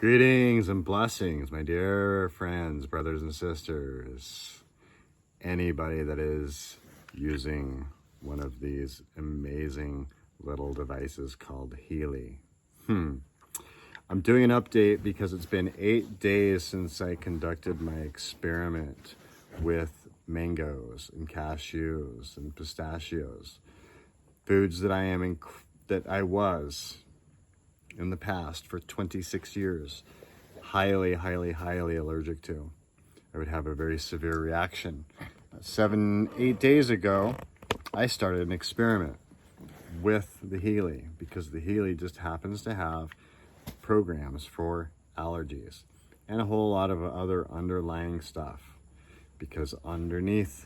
Greetings and blessings, my dear friends, brothers and sisters. Anybody that is using one of these amazing little devices called Healy. I'm doing an update because it's been 8 days since I conducted my experiment with mangoes and cashews and pistachios, foods that I was in the past for 26 years highly allergic to. I would have a very severe reaction. 7-8 days ago, I started an experiment with the Healy because the Healy just happens to have programs for allergies and a whole lot of other underlying stuff, because underneath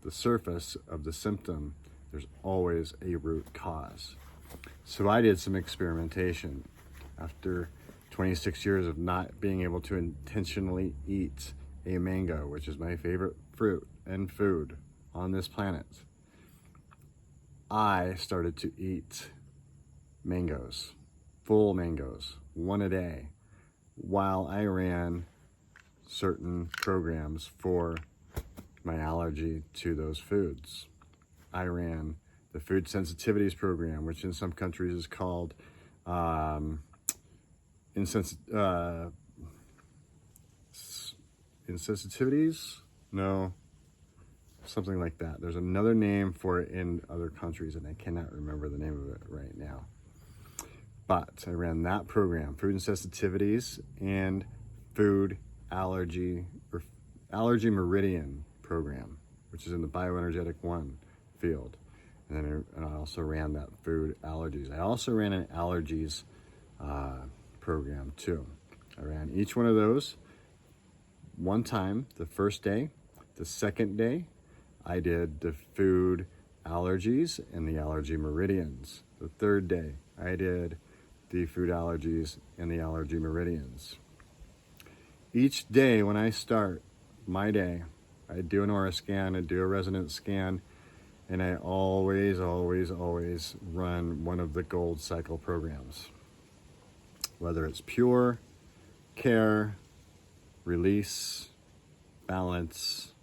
the surface of the symptom there's always a root cause. So I did some experimentation after 26 years of not being able to intentionally eat a mango, which is my favorite fruit and food on this planet. I started to eat mangoes, full mangoes, one a day, while I ran certain programs for my allergy to those foods. I ran the food sensitivities program, which in some countries is called insensitivities? No, something like that. There's another name for it in other countries, and I cannot remember the name of it right now. But I ran that program, food insensitivities and food allergy meridian program, which is in the bioenergetic 1 field. And I also ran that food allergies. I also ran an allergies program too. I ran each one of those one time the first day. The second day, I did the food allergies and the allergy meridians. The third day, I did the food allergies and the allergy meridians. Each day when I start my day, I do an aura scan, I do a resonance scan, and I always run one of the gold cycle programs. Whether it's pure, care, release, balance,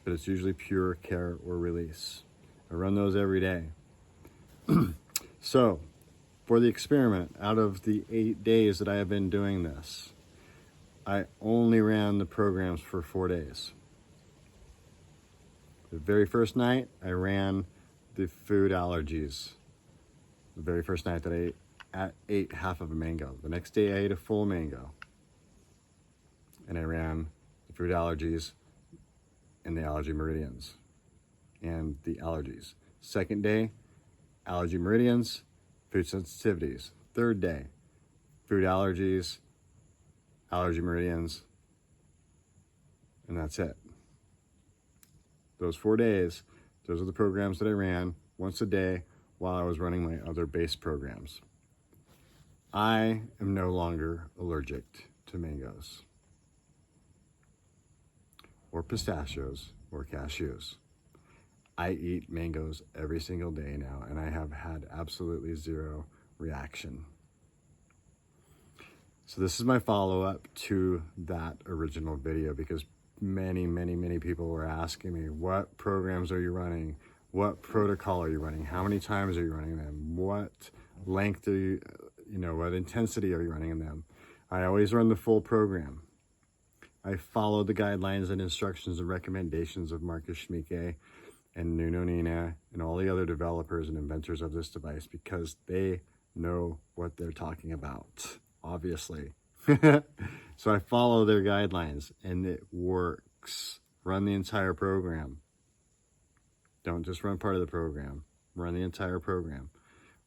but it's usually pure, care, or release. I run those every day. So, for the experiment, out of the 8 days that I have been doing this, I only ran the programs for 4 days. The very first night, I ran the food allergies. The very first night that I ate half of a mango. The next day, I ate a full mango. And I ran the food allergies and the allergy meridians and the allergies. Second day, allergy meridians, food sensitivities. Third day, food allergies, allergy meridians, and that's it. Those 4 days, those are the programs that I ran once a day while I was running my other base programs. I am no longer allergic to mangoes or pistachios or cashews. I eat mangoes every single day now, and I have had absolutely zero reaction. So this is my follow-up to that original video, because many people were asking me, what programs are you running? What protocol are you running? How many times are you running them? What length are you, what intensity are you running them? I always run the full program. I follow the guidelines and instructions and recommendations of Marcus Schmieke and Nuno Nina and all the other developers and inventors of this device, because they know what they're talking about, obviously. So I follow their guidelines and it works. Run the entire program. Don't just run part of the program. Run the entire program.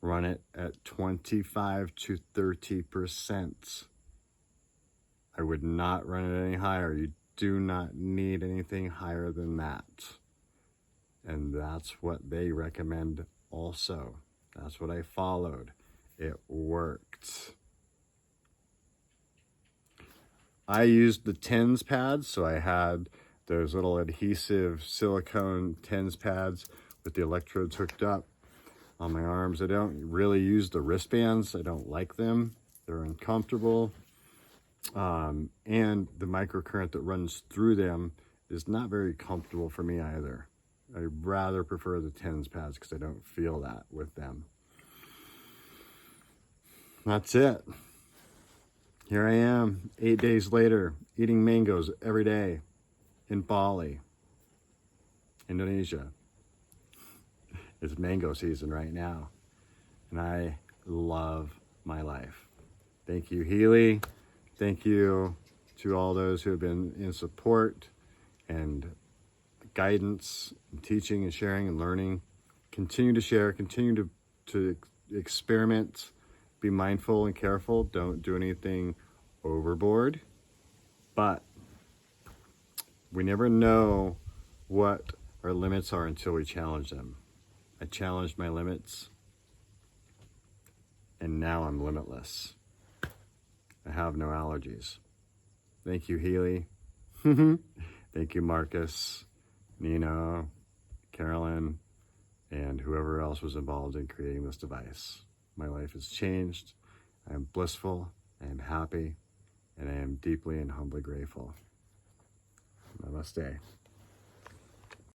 Run it at 25 to 30%. I would not run it any higher. You do not need anything higher than that. And that's what they recommend also. That's what I followed. It worked. I used the TENS pads, so I had those little adhesive silicone TENS pads with the electrodes hooked up on my arms. I don't really use the wristbands. I don't like them. They're uncomfortable. And the microcurrent that runs through them is not very comfortable for me either. I rather prefer the TENS pads because I don't feel that with them. That's it. Here I am, 8 days later, eating mangoes every day in Bali, Indonesia. It's mango season right now, and I love my life. Thank you, Healy. Thank you to all those who have been in support and guidance, and teaching and sharing and learning. Continue to share, continue to experiment, be mindful and careful. Don't do anything overboard, but we never know what our limits are until we challenge them. I challenged my limits, and now I'm limitless. I have no allergies. Thank you, Healy. Thank you, Marcus, Nino, Carolyn, and whoever else was involved in creating this device. My life has changed. I am blissful. I am happy. And I am deeply and humbly grateful. Namaste.